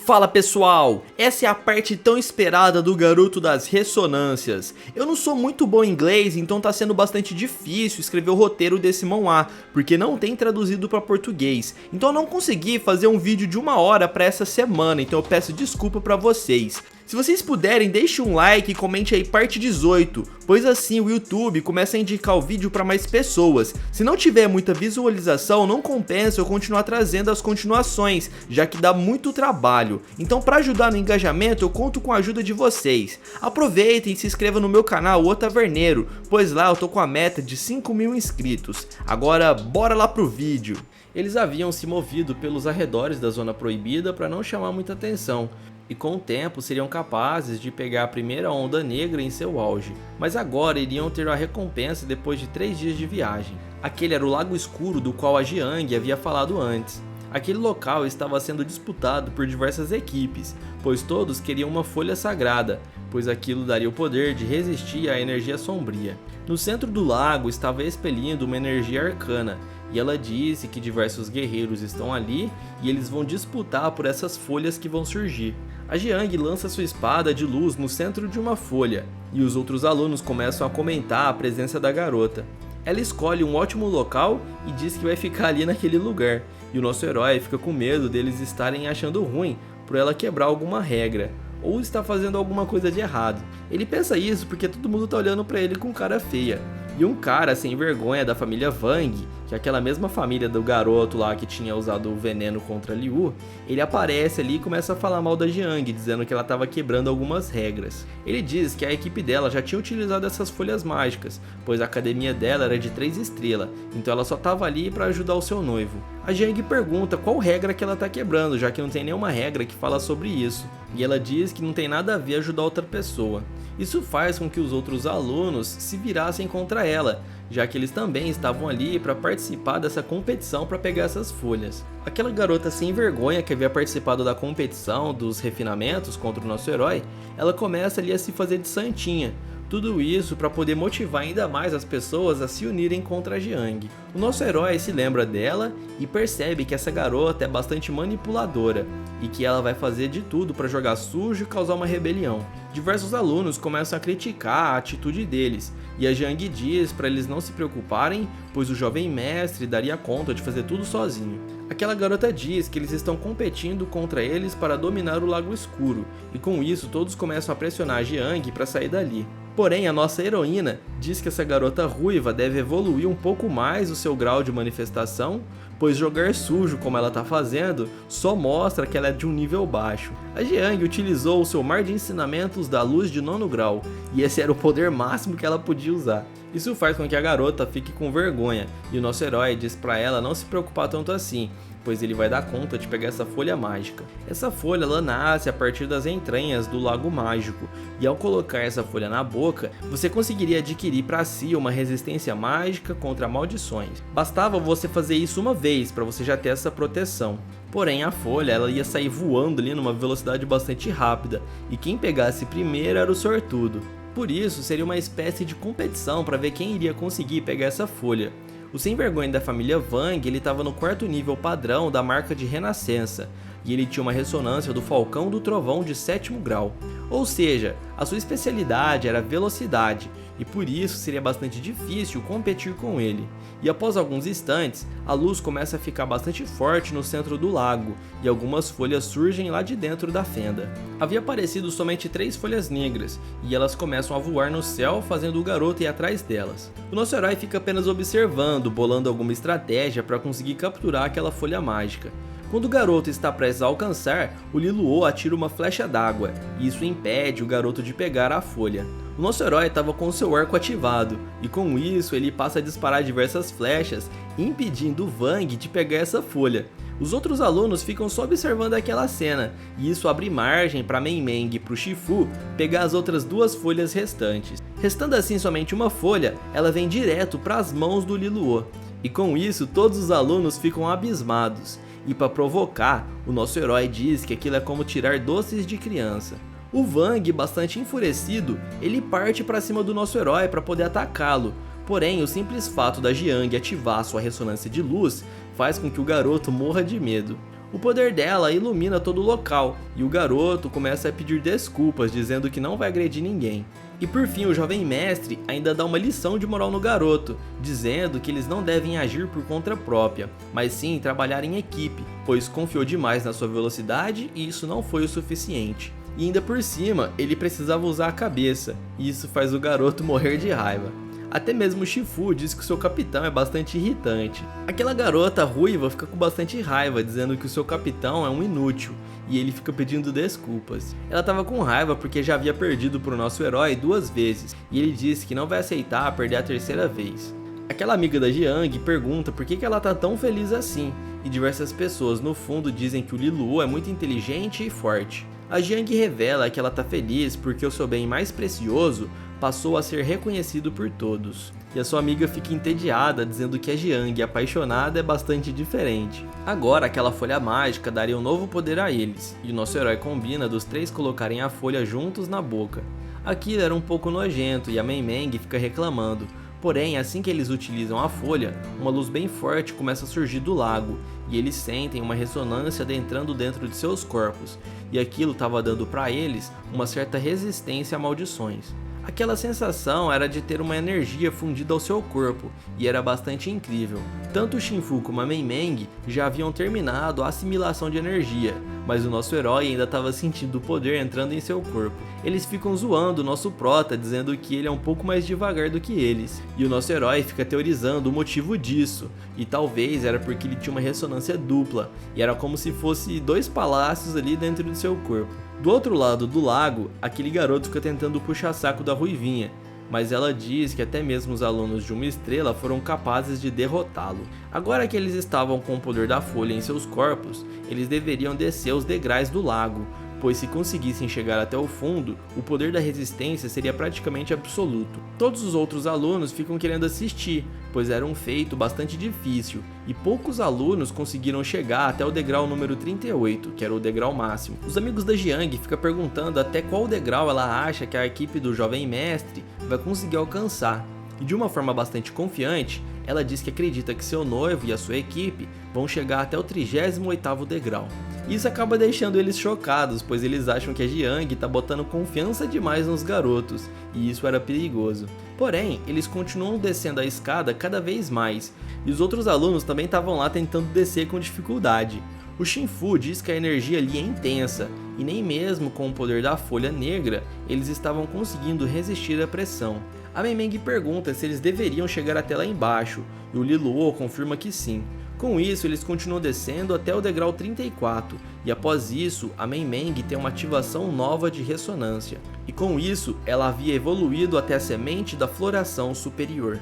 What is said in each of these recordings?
Fala pessoal, essa é a parte tão esperada do Garoto das Ressonâncias. Eu não sou muito bom em inglês, então tá sendo bastante difícil escrever o roteiro desse manhwa, porque não tem traduzido para português. Então eu não consegui fazer um vídeo de 1 hora para essa semana, então eu peço desculpa para vocês. Se vocês puderem, deixe um like e comente aí parte 18, pois assim o YouTube começa a indicar o vídeo para mais pessoas. Se não tiver muita visualização, não compensa eu continuar trazendo as continuações, já que dá muito trabalho. Então para ajudar no engajamento, eu conto com a ajuda de vocês. Aproveitem e se inscrevam no meu canal, O Taverneiro, pois lá eu tô com a meta de 5.000 inscritos. Agora bora lá pro vídeo. Eles haviam se movido pelos arredores da zona proibida para não chamar muita atenção, e com o tempo seriam capazes de pegar a primeira onda negra em seu auge, mas agora iriam ter a recompensa depois de 3 dias de viagem. Aquele era o Lago Escuro do qual a Jiang havia falado antes. Aquele local estava sendo disputado por diversas equipes, pois todos queriam uma folha sagrada, pois aquilo daria o poder de resistir à energia sombria. No centro do lago estava expelindo uma energia arcana, e ela disse que diversos guerreiros estão ali e eles vão disputar por essas folhas que vão surgir. A Jiang lança sua espada de luz no centro de uma folha, e os outros alunos começam a comentar a presença da garota. Ela escolhe um ótimo local e diz que vai ficar ali naquele lugar, e o nosso herói fica com medo deles estarem achando ruim por ela quebrar alguma regra, ou está fazendo alguma coisa de errado. Ele pensa isso porque todo mundo tá olhando pra ele com cara feia. E um cara sem vergonha da família Wang, que é aquela mesma família do garoto lá que tinha usado o veneno contra Liu, ele aparece ali e começa a falar mal da Jiang, dizendo que ela estava quebrando algumas regras. Ele diz que a equipe dela já tinha utilizado essas folhas mágicas, pois a academia dela era de 3 estrelas, então ela só estava ali para ajudar o seu noivo. A Jiang pergunta qual regra que ela está quebrando, já que não tem nenhuma regra que fala sobre isso, e ela diz que não tem nada a ver ajudar outra pessoa. Isso faz com que os outros alunos se virassem contra ela, já que eles também estavam ali para participar dessa competição para pegar essas folhas. Aquela garota sem vergonha que havia participado da competição dos refinamentos contra o nosso herói, ela começa ali a se fazer de santinha. Tudo isso para poder motivar ainda mais as pessoas a se unirem contra a Jiang. O nosso herói se lembra dela e percebe que essa garota é bastante manipuladora e que ela vai fazer de tudo para jogar sujo e causar uma rebelião. Diversos alunos começam a criticar a atitude deles e a Jiang diz para eles não se preocuparem, pois o jovem mestre daria conta de fazer tudo sozinho. Aquela garota diz que eles estão competindo contra eles para dominar o Lago Escuro, e com isso todos começam a pressionar a Jiang para sair dali. Porém, a nossa heroína diz que essa garota ruiva deve evoluir um pouco mais o seu grau de manifestação, pois jogar sujo como ela está fazendo só mostra que ela é de um nível baixo. A Jiang utilizou o seu mar de ensinamentos da luz de 9º grau, e esse era o poder máximo que ela podia usar. Isso faz com que a garota fique com vergonha, e o nosso herói diz para ela não se preocupar tanto assim, pois ele vai dar conta de pegar essa folha mágica. Essa folha ela nasce a partir das entranhas do Lago Mágico, e ao colocar essa folha na boca, você conseguiria adquirir para si uma resistência mágica contra maldições. Bastava você fazer isso uma vez para você já ter essa proteção. Porém, a folha ela ia sair voando ali numa velocidade bastante rápida, e quem pegasse primeiro era o sortudo. Por isso, seria uma espécie de competição para ver quem iria conseguir pegar essa folha. O sem vergonha da família Wang, ele estava no 4º nível padrão da marca de renascença, e ele tinha uma ressonância do Falcão do Trovão de 7º grau. Ou seja, a sua especialidade era velocidade, e por isso seria bastante difícil competir com ele. E após alguns instantes, a luz começa a ficar bastante forte no centro do lago, e algumas folhas surgem lá de dentro da fenda. Havia aparecido somente 3 folhas negras, e elas começam a voar no céu, fazendo o garoto ir atrás delas. O nosso herói fica apenas observando, bolando alguma estratégia para conseguir capturar aquela folha mágica. Quando o garoto está prestes a alcançar, o Liluo atira uma flecha d'água, e isso impede o garoto de pegar a folha. O nosso herói estava com seu arco ativado, e com isso ele passa a disparar diversas flechas, impedindo o Wang de pegar essa folha. Os outros alunos ficam só observando aquela cena, e isso abre margem para Mei Meng e para o Shifu pegar as outras 2 folhas restantes. Restando assim somente uma folha, ela vem direto para as mãos do Liluo, e com isso todos os alunos ficam abismados. E para provocar, o nosso herói diz que aquilo é como tirar doces de criança. O Wang, bastante enfurecido, ele parte para cima do nosso herói para poder atacá-lo. Porém, o simples fato da Jiang ativar sua ressonância de luz faz com que o garoto morra de medo. O poder dela ilumina todo o local, e o garoto começa a pedir desculpas, dizendo que não vai agredir ninguém. E por fim, o jovem mestre ainda dá uma lição de moral no garoto, dizendo que eles não devem agir por conta própria, mas sim trabalhar em equipe, pois confiou demais na sua velocidade e isso não foi o suficiente. E ainda por cima, ele precisava usar a cabeça, e isso faz o garoto morrer de raiva. Até mesmo o Shifu diz que seu capitão é bastante irritante. Aquela garota ruiva fica com bastante raiva, dizendo que o seu capitão é um inútil, e ele fica pedindo desculpas. Ela estava com raiva porque já havia perdido para o nosso herói 2 vezes, e ele disse que não vai aceitar perder a 3ª vez. Aquela amiga da Jiang pergunta por que ela tá tão feliz assim, e diversas pessoas no fundo dizem que o Liluo é muito inteligente e forte. A Jiang revela que ela tá feliz porque o seu bem mais precioso passou a ser reconhecido por todos. E a sua amiga fica entediada, dizendo que a Jiang apaixonada é bastante diferente. Agora aquela folha mágica daria um novo poder a eles, e o nosso herói combina dos 3 colocarem a folha juntos na boca. Aquilo era um pouco nojento e a Mei Meng fica reclamando. Porém, assim que eles utilizam a folha, uma luz bem forte começa a surgir do lago, e eles sentem uma ressonância adentrando dentro de seus corpos, e aquilo estava dando para eles uma certa resistência a maldições. Aquela sensação era de ter uma energia fundida ao seu corpo, e era bastante incrível. Tanto o Shinfu como a Mei Meng já haviam terminado a assimilação de energia, mas o nosso herói ainda estava sentindo o poder entrando em seu corpo. Eles ficam zoando o nosso prota, dizendo que ele é um pouco mais devagar do que eles, e o nosso herói fica teorizando o motivo disso, e talvez era porque ele tinha uma ressonância dupla, e era como se fosse 2 palácios ali dentro do seu corpo. Do outro lado do lago, aquele garoto fica tentando puxar saco da Ruivinha, mas ela diz que até mesmo os alunos de uma estrela foram capazes de derrotá-lo. Agora que eles estavam com o poder da folha em seus corpos, eles deveriam descer os degraus do lago, pois se conseguissem chegar até o fundo, o poder da resistência seria praticamente absoluto. Todos os outros alunos ficam querendo assistir, pois era um feito bastante difícil, e poucos alunos conseguiram chegar até o degrau número 38, que era o degrau máximo. Os amigos da Jiang ficam perguntando até qual degrau ela acha que a equipe do jovem mestre vai conseguir alcançar, e de uma forma bastante confiante, ela diz que acredita que seu noivo e a sua equipe vão chegar até o 38º degrau. Isso acaba deixando eles chocados, pois eles acham que a Jiang tá botando confiança demais nos garotos, e isso era perigoso. Porém, eles continuam descendo a escada cada vez mais, e os outros alunos também estavam lá tentando descer com dificuldade. O Shinfu diz que a energia ali é intensa, e nem mesmo com o poder da folha negra, eles estavam conseguindo resistir à pressão. A Mei Meng pergunta se eles deveriam chegar até lá embaixo, e o Liluo confirma que sim. Com isso, eles continuam descendo até o degrau 34, e após isso, a Mei Meng tem uma ativação nova de ressonância. E com isso, ela havia evoluído até a semente da floração superior.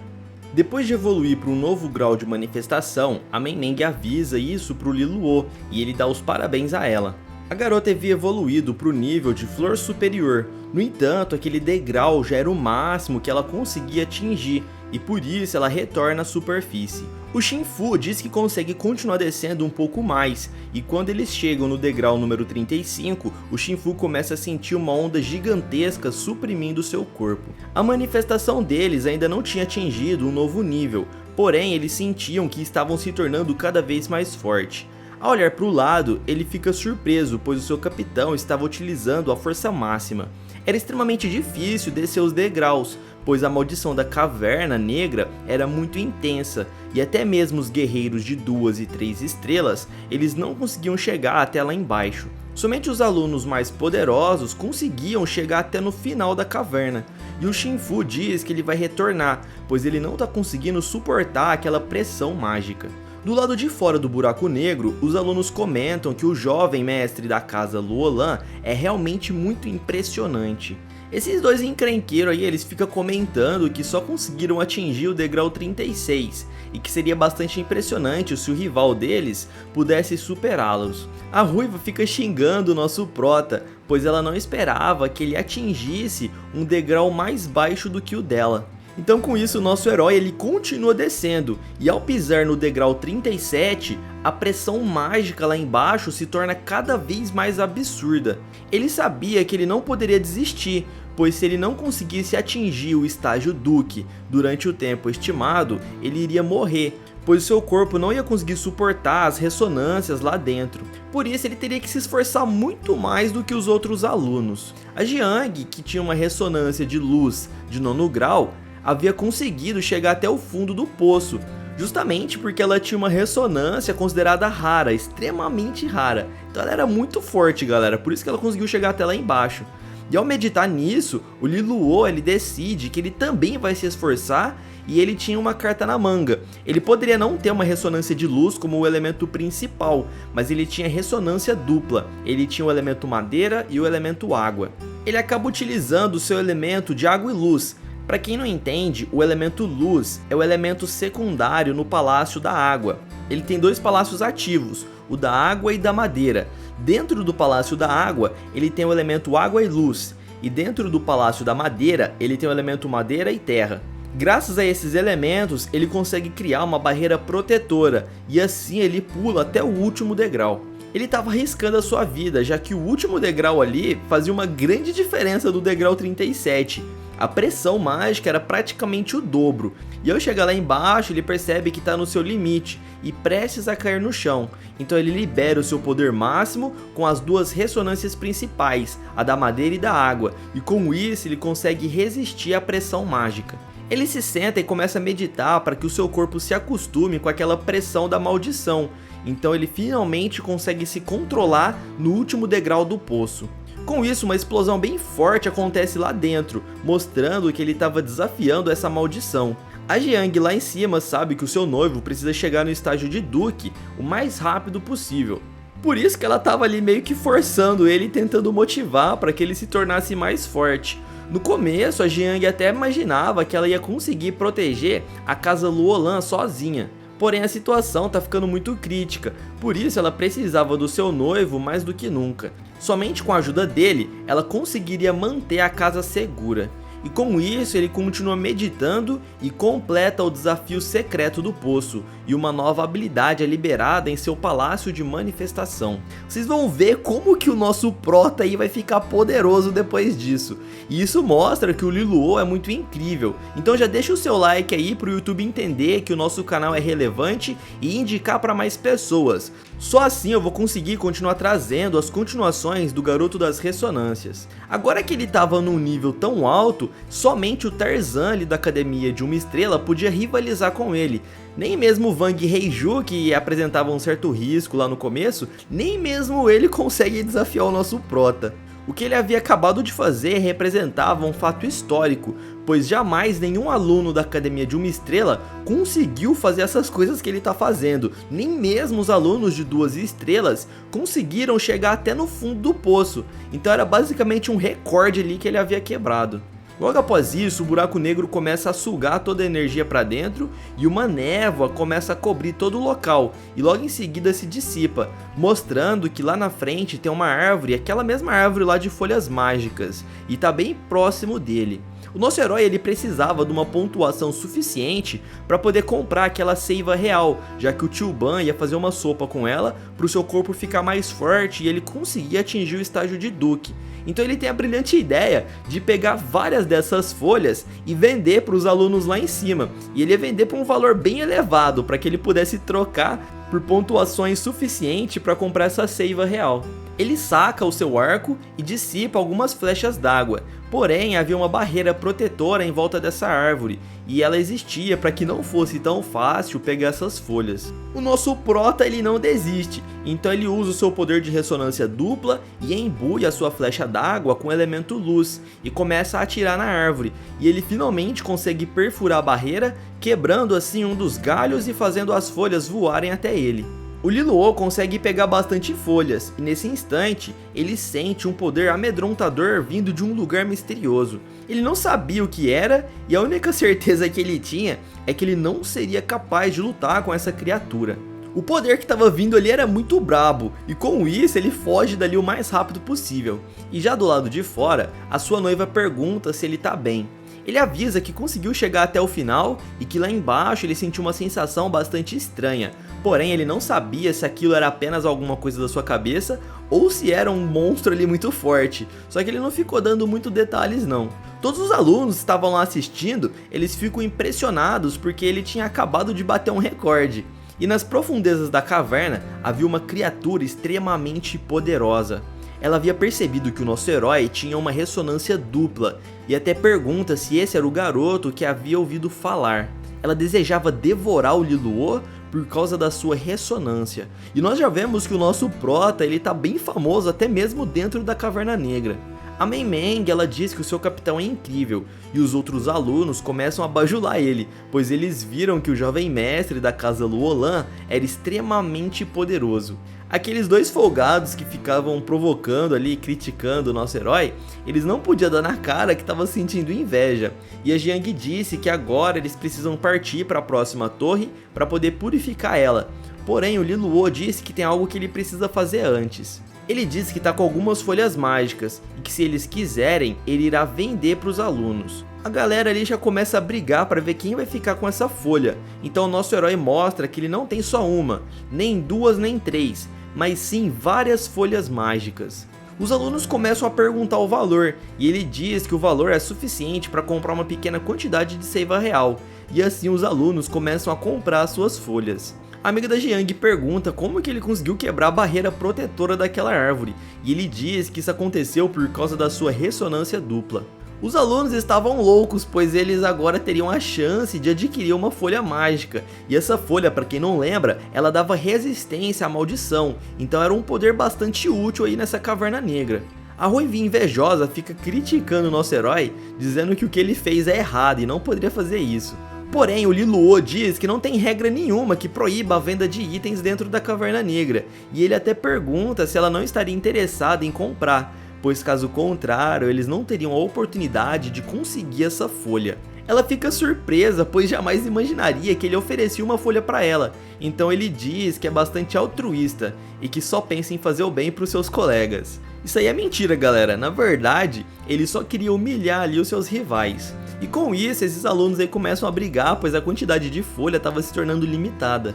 Depois de evoluir para um novo grau de manifestação, a Mei Meng avisa isso para o Liluo, e ele dá os parabéns a ela. A garota havia evoluído para o nível de flor superior, no entanto, aquele degrau já era o máximo que ela conseguia atingir, e por isso ela retorna à superfície. O Shinfu diz que consegue continuar descendo um pouco mais, e quando eles chegam no degrau número 35, o Shinfu começa a sentir uma onda gigantesca suprimindo seu corpo. A manifestação deles ainda não tinha atingido um novo nível, porém eles sentiam que estavam se tornando cada vez mais forte. Ao olhar para o lado, ele fica surpreso, pois o seu capitão estava utilizando a força máxima. Era extremamente difícil descer os degraus, pois a maldição da caverna negra era muito intensa, e até mesmo os guerreiros de 2 e 3 estrelas, eles não conseguiam chegar até lá embaixo. Somente os alunos mais poderosos conseguiam chegar até no final da caverna, e o Shinfu diz que ele vai retornar, pois ele não está conseguindo suportar aquela pressão mágica. Do lado de fora do buraco negro, os alunos comentam que o jovem mestre da casa Luolan é realmente muito impressionante. Esses dois encrenqueiros aí, eles ficam comentando que só conseguiram atingir o degrau 36 e que seria bastante impressionante se o rival deles pudesse superá-los. A Ruiva fica xingando o nosso prota, pois ela não esperava que ele atingisse um degrau mais baixo do que o dela. Então com isso o nosso herói ele continua descendo, e ao pisar no degrau 37, a pressão mágica lá embaixo se torna cada vez mais absurda. Ele sabia que ele não poderia desistir, pois se ele não conseguisse atingir o estágio Duque durante o tempo estimado, ele iria morrer, pois o seu corpo não ia conseguir suportar as ressonâncias lá dentro. Por isso ele teria que se esforçar muito mais do que os outros alunos. A Jiang, que tinha uma ressonância de luz de 9º grau, havia conseguido chegar até o fundo do poço, justamente porque ela tinha uma ressonância considerada rara, extremamente rara. Então ela era muito forte, galera, por isso que ela conseguiu chegar até lá embaixo. E ao meditar nisso, o Liluo ele decide que ele também vai se esforçar e ele tinha uma carta na manga. Ele poderia não ter uma ressonância de luz como o elemento principal, mas ele tinha ressonância dupla. Ele tinha o elemento madeira e o elemento água. Ele acaba utilizando o seu elemento de água e luz. Para quem não entende, o elemento luz é o elemento secundário no Palácio da Água. Ele tem 2 palácios ativos, o da água e da madeira. Dentro do Palácio da Água, ele tem o elemento água e luz, e dentro do Palácio da Madeira, ele tem o elemento madeira e terra. Graças a esses elementos, ele consegue criar uma barreira protetora, e assim ele pula até o último degrau. Ele estava arriscando a sua vida, já que o último degrau ali fazia uma grande diferença do degrau 37. A pressão mágica era praticamente o dobro, e ao chegar lá embaixo ele percebe que está no seu limite e prestes a cair no chão. Então ele libera o seu poder máximo com as 2 ressonâncias principais, a da madeira e da água, e com isso ele consegue resistir à pressão mágica. Ele se senta e começa a meditar para que o seu corpo se acostume com aquela pressão da maldição, então ele finalmente consegue se controlar no último degrau do poço. Com isso, uma explosão bem forte acontece lá dentro, mostrando que ele estava desafiando essa maldição. A Jiang lá em cima sabe que o seu noivo precisa chegar no estágio de Duque o mais rápido possível. Por isso que ela estava ali meio que forçando ele e tentando motivar para que ele se tornasse mais forte. No começo, a Jiang até imaginava que ela ia conseguir proteger a casa Luolan sozinha. Porém a situação tá ficando muito crítica, por isso ela precisava do seu noivo mais do que nunca. Somente com a ajuda dele, ela conseguiria manter a casa segura. E com isso ele continua meditando e completa o desafio secreto do poço, e uma nova habilidade é liberada em seu palácio de manifestação. Vocês vão ver como que o nosso prota aí vai ficar poderoso depois disso. E isso mostra que o Liluo é muito incrível. Então já deixa o seu like aí pro YouTube entender que o nosso canal é relevante e indicar para mais pessoas. Só assim eu vou conseguir continuar trazendo as continuações do Garoto das Ressonâncias. Agora que ele estava num nível tão alto, somente o Tarzan ali da Academia de Uma Estrela podia rivalizar com ele. Nem mesmo o Wang Heiju, que apresentava um certo risco lá no começo, nem mesmo ele consegue desafiar o nosso prota. O que ele havia acabado de fazer representava um fato histórico, pois jamais nenhum aluno da Academia de Uma Estrela conseguiu fazer essas coisas que ele está fazendo. Nem mesmo os alunos de 2 estrelas conseguiram chegar até no fundo do poço. Então era basicamente um recorde ali que ele havia quebrado. Logo após isso, o buraco negro começa a sugar toda a energia para dentro e uma névoa começa a cobrir todo o local e logo em seguida se dissipa, mostrando que lá na frente tem uma árvore, aquela mesma árvore lá de folhas mágicas, e está bem próximo dele. O nosso herói ele precisava de uma pontuação suficiente para poder comprar aquela seiva real, já que o Tio Ban ia fazer uma sopa com ela para o seu corpo ficar mais forte e ele conseguir atingir o estágio de Duque. Então ele tem a brilhante ideia de pegar várias dessas folhas e vender para os alunos lá em cima. E ele ia vender por um valor bem elevado para que ele pudesse trocar por pontuações suficientes para comprar essa seiva real. Ele saca o seu arco e dissipa algumas flechas d'água, porém havia uma barreira protetora em volta dessa árvore e ela existia para que não fosse tão fácil pegar essas folhas. O nosso prota ele não desiste, então ele usa o seu poder de ressonância dupla e embui a sua flecha d'água com o elemento luz e começa a atirar na árvore, e ele finalmente consegue perfurar a barreira, quebrando assim um dos galhos e fazendo as folhas voarem até ele. O Liluo consegue pegar bastante folhas, e nesse instante, ele sente um poder amedrontador vindo de um lugar misterioso. Ele não sabia o que era, e a única certeza que ele tinha é que ele não seria capaz de lutar com essa criatura. O poder que estava vindo ali era muito brabo, e com isso ele foge dali o mais rápido possível. E já do lado de fora, a sua noiva pergunta se ele tá bem. Ele avisa que conseguiu chegar até o final e que lá embaixo ele sentiu uma sensação bastante estranha, porém ele não sabia se aquilo era apenas alguma coisa da sua cabeça ou se era um monstro ali muito forte, só que ele não ficou dando muitos detalhes não. Todos os alunos que estavam lá assistindo, eles ficam impressionados porque ele tinha acabado de bater um recorde. E nas profundezas da caverna havia uma criatura extremamente poderosa. Ela havia percebido que o nosso herói tinha uma ressonância dupla e até pergunta se esse era o garoto que havia ouvido falar. Ela desejava devorar o Liluo por causa da sua ressonância. E nós já vemos que o nosso prota ele tá bem famoso até mesmo dentro da Caverna Negra. A Mei Meng, ela diz que o seu capitão é incrível, e os outros alunos começam a bajular ele, pois eles viram que o jovem mestre da casa Luolan era extremamente poderoso. Aqueles dois folgados que ficavam provocando ali, criticando o nosso herói, eles não podiam dar na cara que estavam sentindo inveja, e a Jiang disse que agora eles precisam partir para a próxima torre para poder purificar ela. Porém, o Liluo disse que tem algo que ele precisa fazer antes. Ele disse que está com algumas folhas mágicas e que se eles quiserem, ele irá vender para os alunos. A galera ali já começa a brigar para ver quem vai ficar com essa folha, então o nosso herói mostra que ele não tem só uma, nem duas nem três, mas sim várias folhas mágicas. Os alunos começam a perguntar o valor, e ele diz que o valor é suficiente para comprar uma pequena quantidade de seiva real, e assim os alunos começam a comprar suas folhas. A amiga da Jiang pergunta como que ele conseguiu quebrar a barreira protetora daquela árvore, e ele diz que isso aconteceu por causa da sua ressonância dupla. Os alunos estavam loucos, pois eles agora teriam a chance de adquirir uma folha mágica, e essa folha, para quem não lembra, ela dava resistência à maldição, então era um poder bastante útil aí nessa Caverna Negra. A Ruivinha invejosa fica criticando o nosso herói, dizendo que o que ele fez é errado e não poderia fazer isso. Porém, o Liluo diz que não tem regra nenhuma que proíba a venda de itens dentro da Caverna Negra, e ele até pergunta se ela não estaria interessada em comprar, pois caso contrário, eles não teriam a oportunidade de conseguir essa folha. Ela fica surpresa, pois jamais imaginaria que ele oferecia uma folha para ela, então ele diz que é bastante altruísta e que só pensa em fazer o bem para os seus colegas. Isso aí é mentira, galera, na verdade, ele só queria humilhar ali os seus rivais. E com isso, esses alunos aí começam a brigar, pois a quantidade de folha estava se tornando limitada.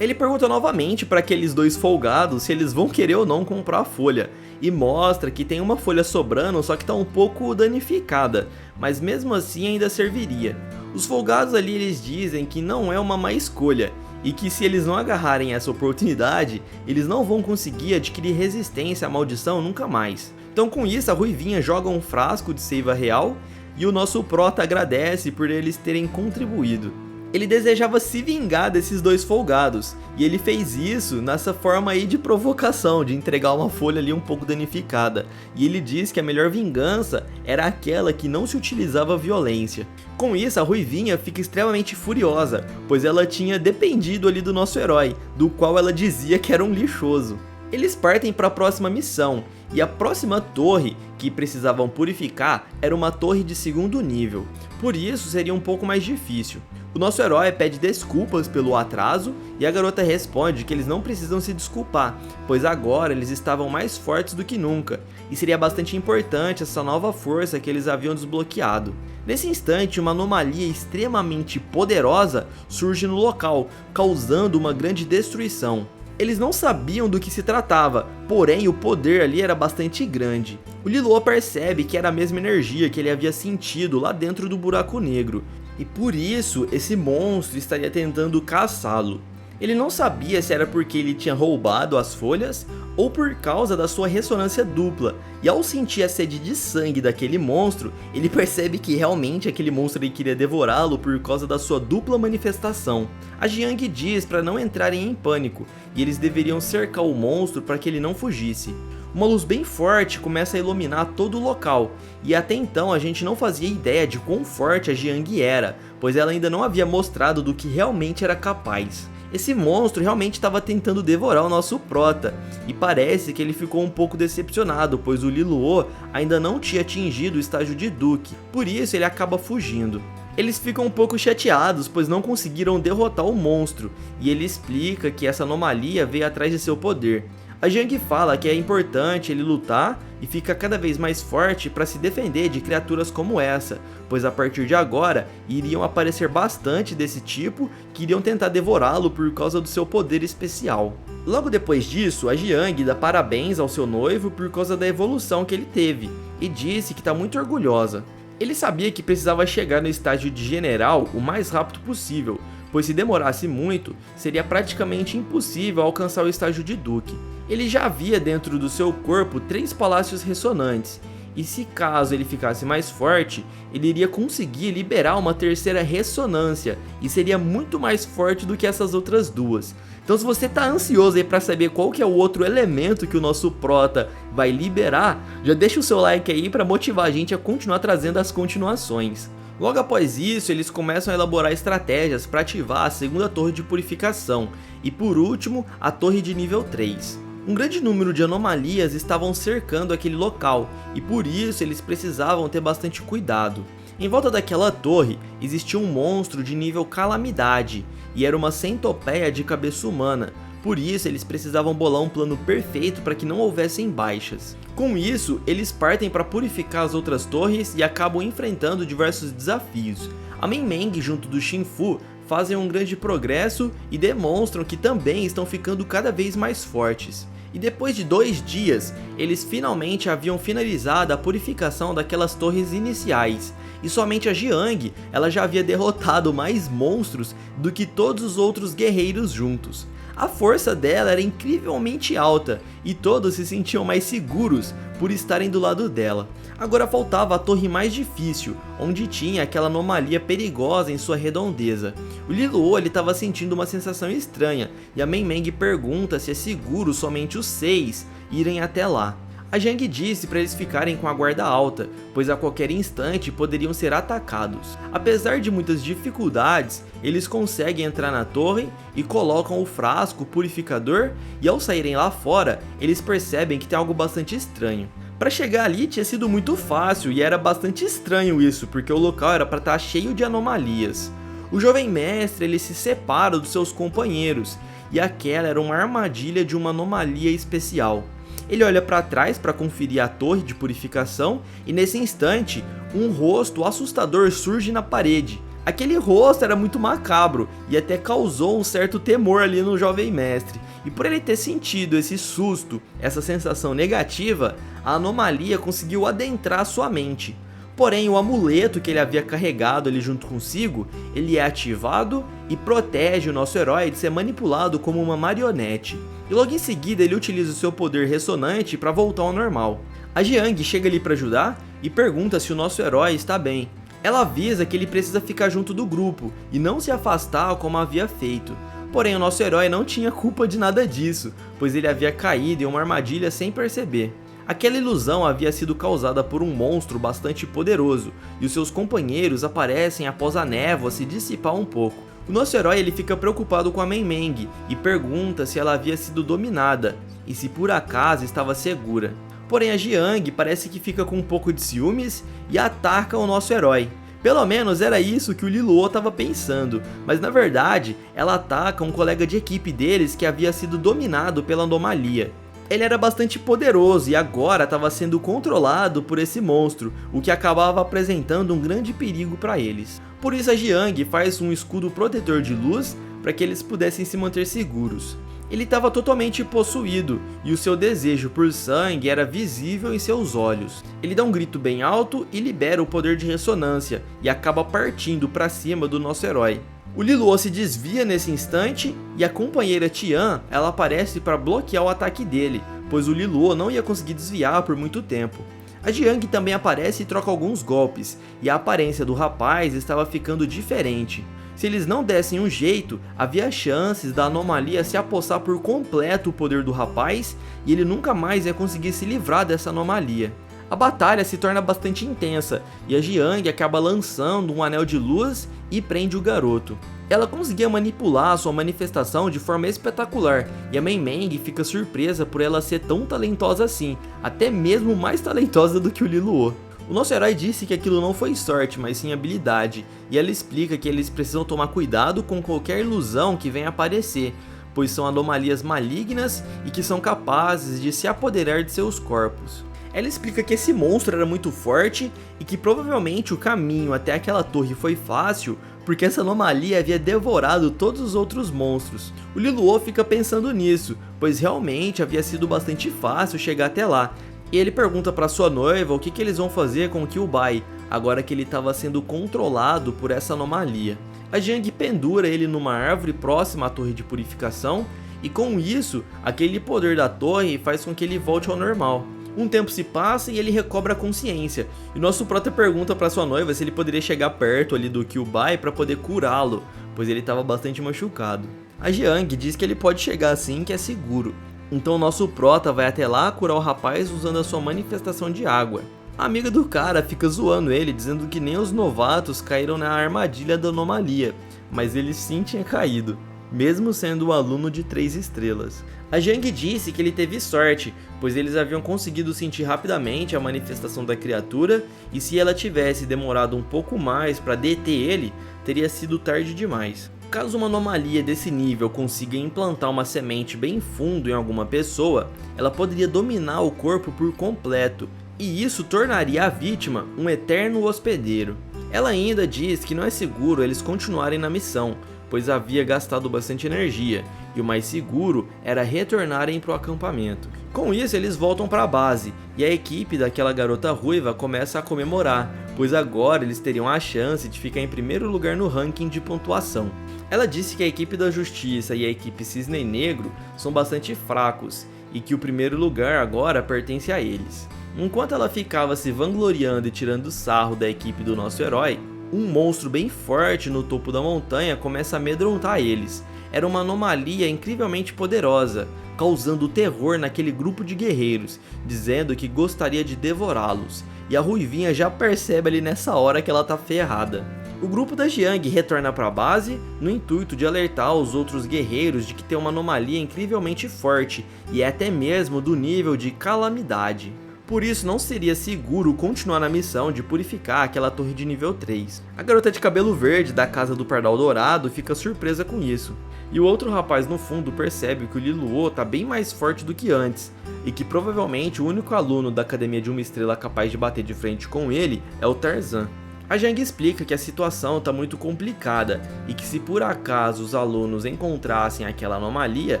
Ele pergunta novamente para aqueles dois folgados se eles vão querer ou não comprar a folha, e mostra que tem uma folha sobrando, só que está um pouco danificada, mas mesmo assim ainda serviria. Os folgados ali eles dizem que não é uma má escolha, e que se eles não agarrarem essa oportunidade, eles não vão conseguir adquirir resistência à maldição nunca mais. Então com isso a Ruivinha joga um frasco de seiva real, e o nosso prota agradece por eles terem contribuído. Ele desejava se vingar desses dois folgados, e ele fez isso nessa forma aí de provocação, de entregar uma folha ali um pouco danificada, e ele diz que a melhor vingança era aquela que não se utilizava violência. Com isso a Ruivinha fica extremamente furiosa, pois ela tinha dependido ali do nosso herói, do qual ela dizia que era um lixoso. Eles partem para a próxima missão, e a próxima torre que precisavam purificar era uma torre de segundo nível, por isso seria um pouco mais difícil. O nosso herói pede desculpas pelo atraso e a garota responde que eles não precisam se desculpar, pois agora eles estavam mais fortes do que nunca, e seria bastante importante essa nova força que eles haviam desbloqueado. Nesse instante, uma anomalia extremamente poderosa surge no local, causando uma grande destruição. Eles não sabiam do que se tratava, porém o poder ali era bastante grande. O Liluo percebe que era a mesma energia que ele havia sentido lá dentro do buraco negro, e por isso esse monstro estaria tentando caçá-lo. Ele não sabia se era porque ele tinha roubado as folhas ou por causa da sua ressonância dupla, e ao sentir a sede de sangue daquele monstro, ele percebe que realmente aquele monstro queria devorá-lo por causa da sua dupla manifestação. A Jiang diz para não entrarem em pânico, e eles deveriam cercar o monstro para que ele não fugisse. Uma luz bem forte começa a iluminar todo o local, e até então a gente não fazia ideia de quão forte a Jiang era, pois ela ainda não havia mostrado do que realmente era capaz. Esse monstro realmente estava tentando devorar o nosso prota, e parece que ele ficou um pouco decepcionado, pois o Liluo ainda não tinha atingido o estágio de Duque, por isso ele acaba fugindo. Eles ficam um pouco chateados, pois não conseguiram derrotar o monstro, e ele explica que essa anomalia veio atrás de seu poder. A Jiang fala que é importante ele lutar e ficar cada vez mais forte para se defender de criaturas como essa, pois a partir de agora iriam aparecer bastante desse tipo que iriam tentar devorá-lo por causa do seu poder especial. Logo depois disso, a Jiang dá parabéns ao seu noivo por causa da evolução que ele teve e disse que está muito orgulhosa. Ele sabia que precisava chegar no estágio de general o mais rápido possível, pois se demorasse muito, seria praticamente impossível alcançar o estágio de duque. Ele já havia dentro do seu corpo 3 palácios ressonantes, e se caso ele ficasse mais forte, ele iria conseguir liberar uma terceira ressonância, e seria muito mais forte do que essas outras duas. Então se você tá ansioso aí para saber qual que é o outro elemento que o nosso prota vai liberar, já deixa o seu like aí para motivar a gente a continuar trazendo as continuações. Logo após isso, eles começam a elaborar estratégias para ativar a segunda torre de purificação e por último, a torre de nível 3. Um grande número de anomalias estavam cercando aquele local e por isso eles precisavam ter bastante cuidado. Em volta daquela torre existia um monstro de nível calamidade e era uma centopeia de cabeça humana. Por isso, eles precisavam bolar um plano perfeito para que não houvessem baixas. Com isso, eles partem para purificar as outras torres e acabam enfrentando diversos desafios. A Meng Meng junto do Xin Fu fazem um grande progresso e demonstram que também estão ficando cada vez mais fortes. E depois de 2 dias, eles finalmente haviam finalizado a purificação daquelas torres iniciais. E somente a Jiang, ela já havia derrotado mais monstros do que todos os outros guerreiros juntos. A força dela era incrivelmente alta e todos se sentiam mais seguros por estarem do lado dela. Agora faltava a torre mais difícil, onde tinha aquela anomalia perigosa em sua redondeza. O Liluo estava sentindo uma sensação estranha e a Meng Meng pergunta se é seguro somente os 6 irem até lá. A Jiang disse para eles ficarem com a guarda alta, pois a qualquer instante poderiam ser atacados. Apesar de muitas dificuldades, eles conseguem entrar na torre e colocam o frasco purificador e ao saírem lá fora, eles percebem que tem algo bastante estranho. Para chegar ali tinha sido muito fácil e era bastante estranho isso, porque o local era para estar cheio de anomalias. O jovem mestre ele se separa dos seus companheiros e aquela era uma armadilha de uma anomalia especial. Ele olha para trás para conferir a torre de purificação e nesse instante, um rosto assustador surge na parede. Aquele rosto era muito macabro e até causou um certo temor ali no jovem mestre. E por ele ter sentido esse susto, essa sensação negativa, a anomalia conseguiu adentrar sua mente. Porém, o amuleto que ele havia carregado ali junto consigo, ele é ativado e protege o nosso herói de ser manipulado como uma marionete. E logo em seguida ele utiliza o seu poder ressonante para voltar ao normal. A Jiang chega ali para ajudar e pergunta se o nosso herói está bem. Ela avisa que ele precisa ficar junto do grupo e não se afastar como havia feito. Porém, o nosso herói não tinha culpa de nada disso, pois ele havia caído em uma armadilha sem perceber. Aquela ilusão havia sido causada por um monstro bastante poderoso, e os seus companheiros aparecem após a névoa se dissipar um pouco. O nosso herói ele fica preocupado com a Meng Meng e pergunta se ela havia sido dominada, e se por acaso estava segura. Porém a Jiang parece que fica com um pouco de ciúmes e ataca o nosso herói. Pelo menos era isso que o Liluo estava pensando, mas na verdade ela ataca um colega de equipe deles que havia sido dominado pela anomalia. Ele era bastante poderoso e agora estava sendo controlado por esse monstro, o que acabava apresentando um grande perigo para eles. Por isso a Jiang faz um escudo protetor de luz para que eles pudessem se manter seguros. Ele estava totalmente possuído e o seu desejo por sangue era visível em seus olhos. Ele dá um grito bem alto e libera o poder de ressonância e acaba partindo para cima do nosso herói. O Liluo se desvia nesse instante e a companheira Tian ela aparece para bloquear o ataque dele, pois o Liluo não ia conseguir desviar por muito tempo. A Jiang também aparece e troca alguns golpes, e a aparência do rapaz estava ficando diferente. Se eles não dessem um jeito, havia chances da anomalia se apossar por completo o poder do rapaz e ele nunca mais ia conseguir se livrar dessa anomalia. A batalha se torna bastante intensa e a Jiang acaba lançando um anel de luz e prende o garoto. Ela conseguia manipular sua manifestação de forma espetacular e a Meng Meng fica surpresa por ela ser tão talentosa assim, até mesmo mais talentosa do que o Liluo. O nosso herói disse que aquilo não foi sorte, mas sim habilidade, e ela explica que eles precisam tomar cuidado com qualquer ilusão que venha aparecer, pois são anomalias malignas e que são capazes de se apoderar de seus corpos. Ela explica que esse monstro era muito forte e que provavelmente o caminho até aquela torre foi fácil porque essa anomalia havia devorado todos os outros monstros. O Liluo fica pensando nisso, pois realmente havia sido bastante fácil chegar até lá. E ele pergunta para sua noiva o que eles vão fazer com Kyuubi, agora que ele estava sendo controlado por essa anomalia. A Jiang pendura ele numa árvore próxima à torre de purificação e com isso, aquele poder da torre faz com que ele volte ao normal. Um tempo se passa e ele recobra a consciência, e nosso prota pergunta para sua noiva se ele poderia chegar perto ali do Kyuubi para poder curá-lo, pois ele estava bastante machucado. A Jiang diz que ele pode chegar assim, que é seguro. Então nosso prota vai até lá curar o rapaz usando a sua manifestação de água. A amiga do cara fica zoando ele, dizendo que nem os novatos caíram na armadilha da anomalia, mas ele sim tinha caído, mesmo sendo um aluno de 3 estrelas. A Jiang disse que ele teve sorte, pois eles haviam conseguido sentir rapidamente a manifestação da criatura, e se ela tivesse demorado um pouco mais para deter ele, teria sido tarde demais. Caso uma anomalia desse nível consiga implantar uma semente bem fundo em alguma pessoa, ela poderia dominar o corpo por completo, e isso tornaria a vítima um eterno hospedeiro. Ela ainda diz que não é seguro eles continuarem na missão, pois havia gastado bastante energia, e o mais seguro era retornarem para o acampamento. Com isso eles voltam para a base, e a equipe daquela garota ruiva começa a comemorar, pois agora eles teriam a chance de ficar em primeiro lugar no ranking de pontuação. Ela disse que a equipe da Justiça e a equipe Cisne Negro são bastante fracos, e que o primeiro lugar agora pertence a eles. Enquanto ela ficava se vangloriando e tirando sarro da equipe do nosso herói, um monstro bem forte no topo da montanha começa a amedrontar eles. Era uma anomalia incrivelmente poderosa, causando terror naquele grupo de guerreiros, dizendo que gostaria de devorá-los, e a Ruivinha já percebe ali nessa hora que ela tá ferrada. O grupo da Jiang retorna para a base no intuito de alertar os outros guerreiros de que tem uma anomalia incrivelmente forte e é até mesmo do nível de calamidade. Por isso não seria seguro continuar na missão de purificar aquela torre de nível 3. A garota de cabelo verde da casa do Pardal Dourado fica surpresa com isso. E o outro rapaz no fundo percebe que o Liluo tá bem mais forte do que antes, e que provavelmente o único aluno da Academia de uma Estrela capaz de bater de frente com ele é o Tarzan. A Jiang explica que a situação está muito complicada e que se por acaso os alunos encontrassem aquela anomalia,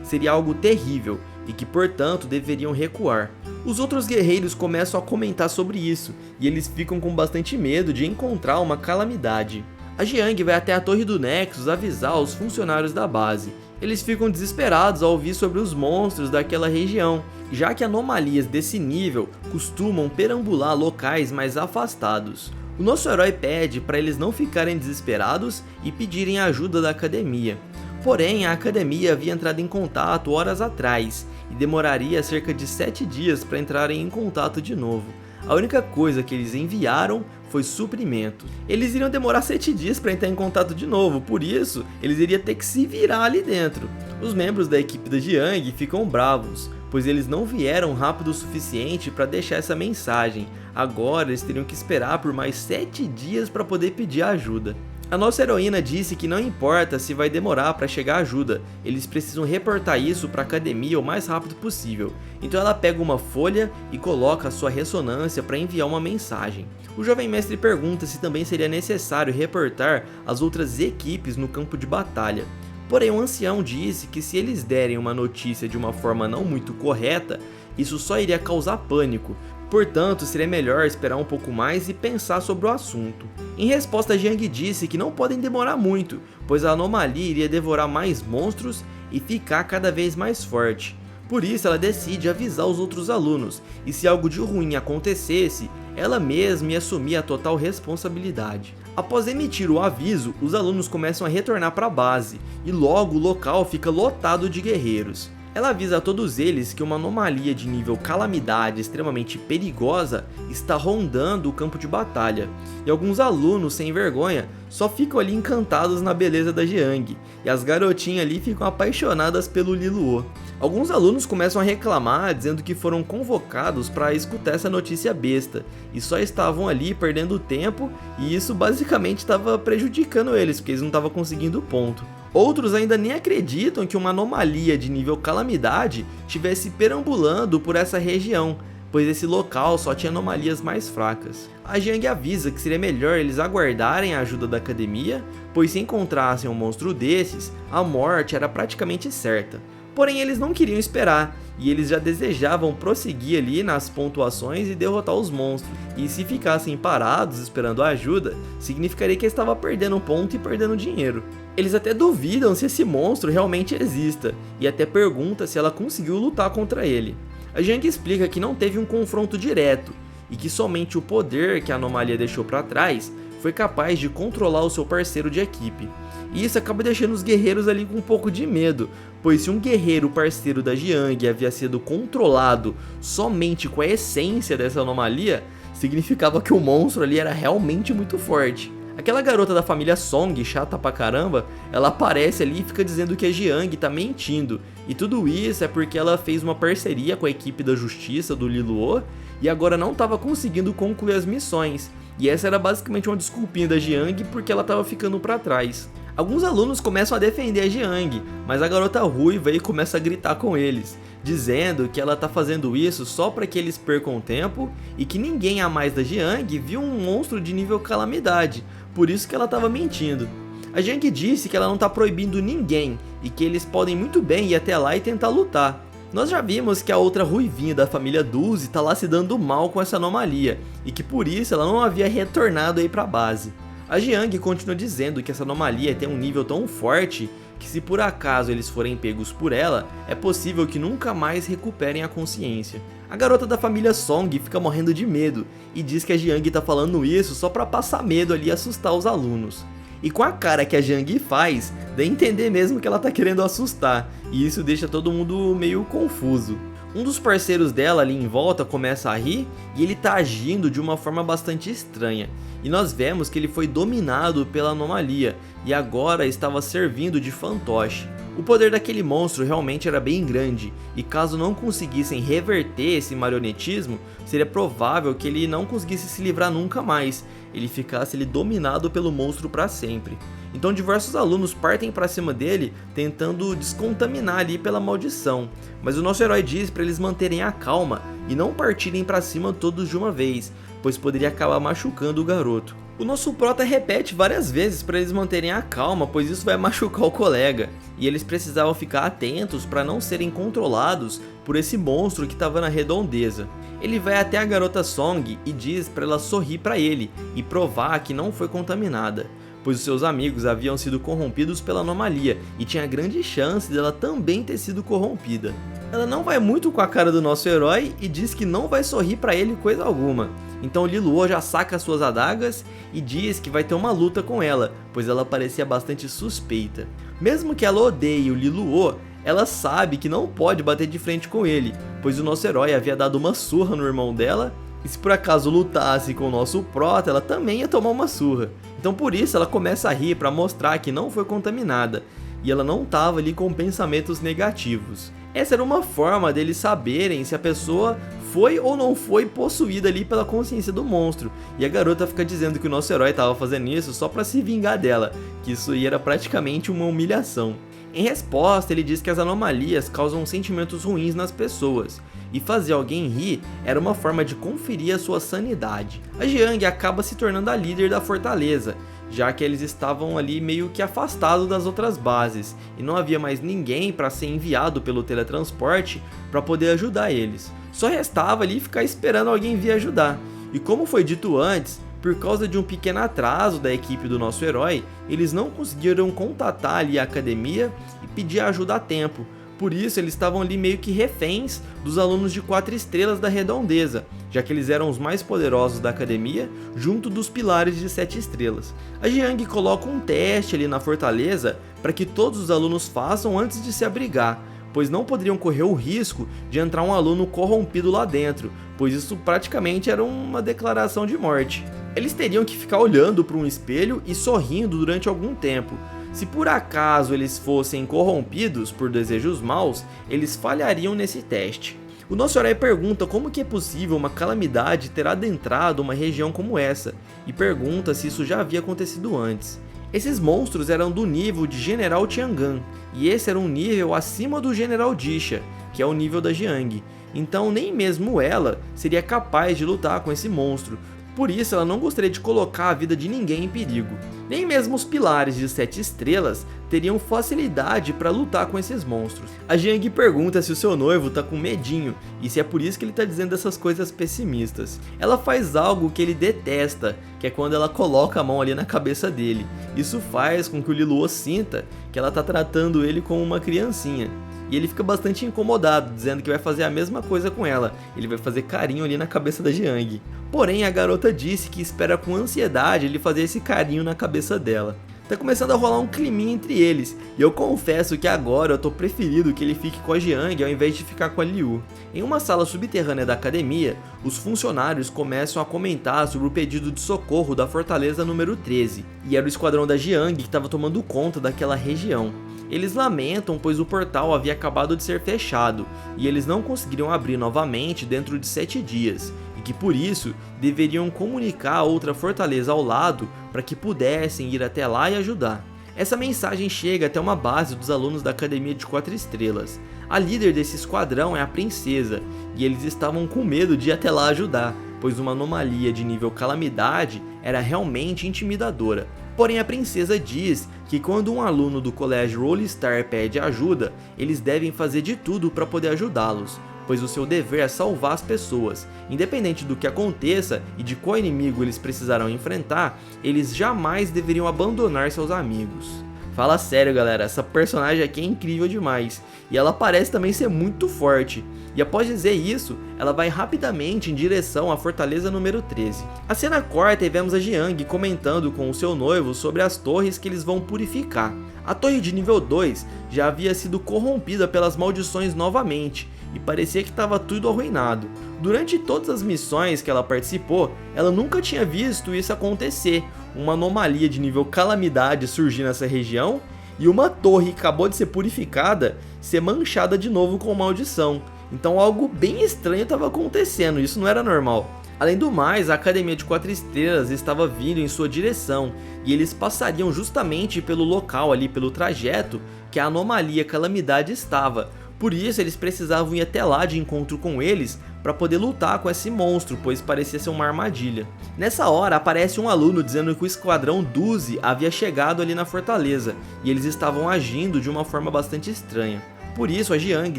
seria algo terrível e que portanto deveriam recuar. Os outros guerreiros começam a comentar sobre isso e eles ficam com bastante medo de encontrar uma calamidade. A Jiang vai até a torre do Nexus avisar os funcionários da base. Eles ficam desesperados ao ouvir sobre os monstros daquela região, já que anomalias desse nível costumam perambular locais mais afastados. O nosso herói pede para eles não ficarem desesperados e pedirem ajuda da academia. Porém, a academia havia entrado em contato horas atrás e demoraria cerca de 7 dias para entrarem em contato de novo. A única coisa que eles enviaram foi suprimento. Eles iriam demorar 7 dias para entrar em contato de novo, por isso eles iriam ter que se virar ali dentro. Os membros da equipe da Jiang ficam bravos, pois eles não vieram rápido o suficiente para deixar essa mensagem. Agora eles teriam que esperar por mais 7 dias para poder pedir ajuda. A nossa heroína disse que não importa se vai demorar para chegar ajuda, eles precisam reportar isso para a academia o mais rápido possível. Então ela pega uma folha e coloca a sua ressonância para enviar uma mensagem. O jovem mestre pergunta se também seria necessário reportar as outras equipes no campo de batalha. Porém o ancião disse que se eles derem uma notícia de uma forma não muito correta, isso só iria causar pânico. Portanto, seria melhor esperar um pouco mais e pensar sobre o assunto. Em resposta, Jiang disse que não podem demorar muito, pois a anomalia iria devorar mais monstros e ficar cada vez mais forte. Por isso, ela decide avisar os outros alunos, e se algo de ruim acontecesse, ela mesma ia assumir a total responsabilidade. Após emitir o aviso, os alunos começam a retornar para a base, e logo o local fica lotado de guerreiros. Ela avisa a todos eles que uma anomalia de nível calamidade extremamente perigosa está rondando o campo de batalha, e alguns alunos sem vergonha só ficam ali encantados na beleza da Jiang, e as garotinhas ali ficam apaixonadas pelo Liluo. Alguns alunos começam a reclamar, dizendo que foram convocados para escutar essa notícia besta, e só estavam ali perdendo tempo, e isso basicamente estava prejudicando eles, porque eles não estavam conseguindo ponto. Outros ainda nem acreditam que uma anomalia de nível calamidade estivesse perambulando por essa região, pois esse local só tinha anomalias mais fracas. A Jiang avisa que seria melhor eles aguardarem a ajuda da academia, pois se encontrassem um monstro desses, a morte era praticamente certa. Porém eles não queriam esperar, e eles já desejavam prosseguir ali nas pontuações e derrotar os monstros, e se ficassem parados esperando a ajuda, significaria que estava perdendo ponto e perdendo dinheiro. Eles até duvidam se esse monstro realmente exista, e até pergunta se ela conseguiu lutar contra ele. A Jiang explica que não teve um confronto direto, e que somente o poder que a anomalia deixou para trás foi capaz de controlar o seu parceiro de equipe. E isso acaba deixando os guerreiros ali com um pouco de medo, pois se um guerreiro parceiro da Jiang havia sido controlado somente com a essência dessa anomalia, significava que o monstro ali era realmente muito forte. Aquela garota da família Song, chata pra caramba, ela aparece ali e fica dizendo que a Jiang tá mentindo, e tudo isso é porque ela fez uma parceria com a equipe da justiça do Liluo e agora não estava conseguindo concluir as missões, e essa era basicamente uma desculpinha da Jiang porque ela estava ficando pra trás. Alguns alunos começam a defender a Jiang, mas a garota ruiva aí começa a gritar com eles, dizendo que ela tá fazendo isso só para que eles percam tempo e que ninguém a mais da Jiang viu um monstro de nível calamidade, por isso que ela estava mentindo. A Jiang disse que ela não tá proibindo ninguém e que eles podem muito bem ir até lá e tentar lutar. Nós já vimos que a outra ruivinha da família Duzi tá lá se dando mal com essa anomalia e que por isso ela não havia retornado aí pra base. A Jiang continua dizendo que essa anomalia tem um nível tão forte que se por acaso eles forem pegos por ela, é possível que nunca mais recuperem a consciência. A garota da família Song fica morrendo de medo e diz que a Jiang tá falando isso só pra passar medo ali e assustar os alunos. E com a cara que a Jiang faz, dá a entender mesmo que ela tá querendo assustar, e isso deixa todo mundo meio confuso. Um dos parceiros dela ali em volta começa a rir e ele tá agindo de uma forma bastante estranha. E nós vemos que ele foi dominado pela anomalia e agora estava servindo de fantoche. O poder daquele monstro realmente era bem grande e caso não conseguissem reverter esse marionetismo, seria provável que ele não conseguisse se livrar nunca mais, ele ficasse ali dominado pelo monstro para sempre. Então diversos alunos partem para cima dele tentando descontaminar ali pela maldição, mas o nosso herói diz para eles manterem a calma e não partirem para cima todos de uma vez, pois poderia acabar machucando o garoto. O nosso prota repete várias vezes para eles manterem a calma, pois isso vai machucar o colega, e eles precisavam ficar atentos para não serem controlados por esse monstro que estava na redondeza. Ele vai até a garota Song e diz para ela sorrir para ele e provar que não foi contaminada, pois os seus amigos haviam sido corrompidos pela anomalia e tinha grande chance dela também ter sido corrompida. Ela não vai muito com a cara do nosso herói e diz que não vai sorrir pra ele coisa alguma. Então Liluo já saca suas adagas e diz que vai ter uma luta com ela, pois ela parecia bastante suspeita. Mesmo que ela odeie o Liluo, ela sabe que não pode bater de frente com ele, pois o nosso herói havia dado uma surra no irmão dela, e se por acaso lutasse com o nosso prota, ela também ia tomar uma surra. Então por isso ela começa a rir para mostrar que não foi contaminada, e ela não estava ali com pensamentos negativos. Essa era uma forma deles saberem se a pessoa foi ou não foi possuída ali pela consciência do monstro, e a garota fica dizendo que o nosso herói estava fazendo isso só para se vingar dela, que isso aí era praticamente uma humilhação. Em resposta, ele diz que as anomalias causam sentimentos ruins nas pessoas, e fazer alguém rir era uma forma de conferir a sua sanidade. A Jiang acaba se tornando a líder da fortaleza, já que eles estavam ali meio que afastados das outras bases, e não havia mais ninguém para ser enviado pelo teletransporte para poder ajudar eles. Só restava ali ficar esperando alguém vir ajudar, e como foi dito antes, por causa de um pequeno atraso da equipe do nosso herói, eles não conseguiram contatar ali a academia e pedir ajuda a tempo. Por isso eles estavam ali meio que reféns dos alunos de 4 estrelas da redondeza, já que eles eram os mais poderosos da academia, junto dos pilares de 7 estrelas. A Jiang coloca um teste ali na fortaleza para que todos os alunos façam antes de se abrigar, pois não poderiam correr o risco de entrar um aluno corrompido lá dentro, pois isso praticamente era uma declaração de morte. Eles teriam que ficar olhando para um espelho e sorrindo durante algum tempo. Se por acaso eles fossem corrompidos por desejos maus, eles falhariam nesse teste. O nosso herói pergunta como que é possível uma calamidade ter adentrado uma região como essa, e pergunta se isso já havia acontecido antes. Esses monstros eram do nível de General Tiangan, e esse era um nível acima do General Disha, que é o nível da Jiang. Então nem mesmo ela seria capaz de lutar com esse monstro, por isso ela não gostaria de colocar a vida de ninguém em perigo. Nem mesmo os pilares de 7 estrelas teriam facilidade para lutar com esses monstros. A Jiang pergunta se o seu noivo tá com medinho e se é por isso que ele tá dizendo essas coisas pessimistas. Ela faz algo que ele detesta, que é quando ela coloca a mão ali na cabeça dele. Isso faz com que o Liluo sinta que ela tá tratando ele como uma criancinha. E ele fica bastante incomodado, dizendo que vai fazer a mesma coisa com ela. Ele vai fazer carinho ali na cabeça da Jiang. Porém, a garota disse que espera com ansiedade ele fazer esse carinho na cabeça dela. Tá começando a rolar um climinha entre eles, e eu confesso que agora eu tô preferindo que ele fique com a Jiang ao invés de ficar com a Liu. Em uma sala subterrânea da academia, os funcionários começam a comentar sobre o pedido de socorro da fortaleza número 13, e era o esquadrão da Jiang que estava tomando conta daquela região. Eles lamentam pois o portal havia acabado de ser fechado, e eles não conseguiriam abrir novamente dentro de 7 dias, e que por isso deveriam comunicar a outra fortaleza ao lado para que pudessem ir até lá e ajudar. Essa mensagem chega até uma base dos alunos da Academia de 4 Estrelas. A líder desse esquadrão é a princesa, e eles estavam com medo de ir até lá ajudar, pois uma anomalia de nível calamidade era realmente intimidadora. Porém, a princesa diz que quando um aluno do colégio Rolling Star pede ajuda, eles devem fazer de tudo para poder ajudá-los, pois o seu dever é salvar as pessoas. Independente do que aconteça e de qual inimigo eles precisarão enfrentar, eles jamais deveriam abandonar seus amigos. Fala sério, galera, essa personagem aqui é incrível demais, e ela parece também ser muito forte. E após dizer isso, ela vai rapidamente em direção à fortaleza número 13. A cena corta e vemos a Jiang comentando com o seu noivo sobre as torres que eles vão purificar. A torre de nível 2 já havia sido corrompida pelas maldições novamente, e parecia que estava tudo arruinado. Durante todas as missões que ela participou, ela nunca tinha visto isso acontecer, uma anomalia de nível calamidade surgir nessa região, e uma torre que acabou de ser purificada ser manchada de novo com maldição. Então algo bem estranho estava acontecendo, isso não era normal. Além do mais, a Academia de 4 Estrelas estava vindo em sua direção, e eles passariam justamente pelo local ali, pelo trajeto que a anomalia calamidade estava. Por isso eles precisavam ir até lá de encontro com eles para poder lutar com esse monstro, pois parecia ser uma armadilha. Nessa hora aparece um aluno dizendo que o esquadrão 12 havia chegado ali na fortaleza, e eles estavam agindo de uma forma bastante estranha. Por isso a Jiang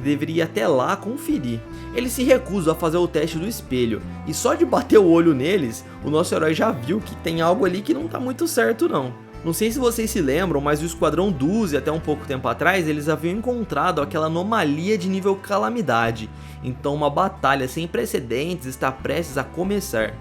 deveria ir até lá conferir. Eles se recusam a fazer o teste do espelho, e só de bater o olho neles, o nosso herói já viu que tem algo ali que não tá muito certo não. Não sei se vocês se lembram, mas o Esquadrão 12, até um pouco tempo atrás, eles haviam encontrado aquela anomalia de nível calamidade. Então uma batalha sem precedentes está prestes a começar.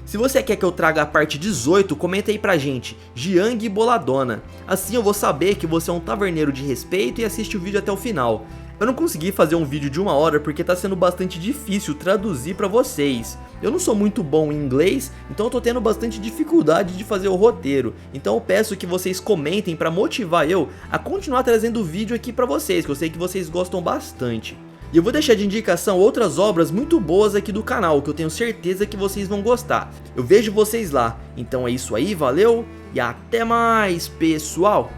Se você quer que eu traga a parte 18, comenta aí pra gente, Jiang Boladona. Assim eu vou saber que você é um taverneiro de respeito e assiste o vídeo até o final. Eu não consegui fazer um vídeo de 1 hora porque tá sendo bastante difícil traduzir pra vocês. Eu não sou muito bom em inglês, então eu tô tendo bastante dificuldade de fazer o roteiro. Então eu peço que vocês comentem pra motivar eu a continuar trazendo o vídeo aqui pra vocês, que eu sei que vocês gostam bastante. E eu vou deixar de indicação outras obras muito boas aqui do canal, que eu tenho certeza que vocês vão gostar. Eu vejo vocês lá. Então é isso aí, valeu e até mais, pessoal!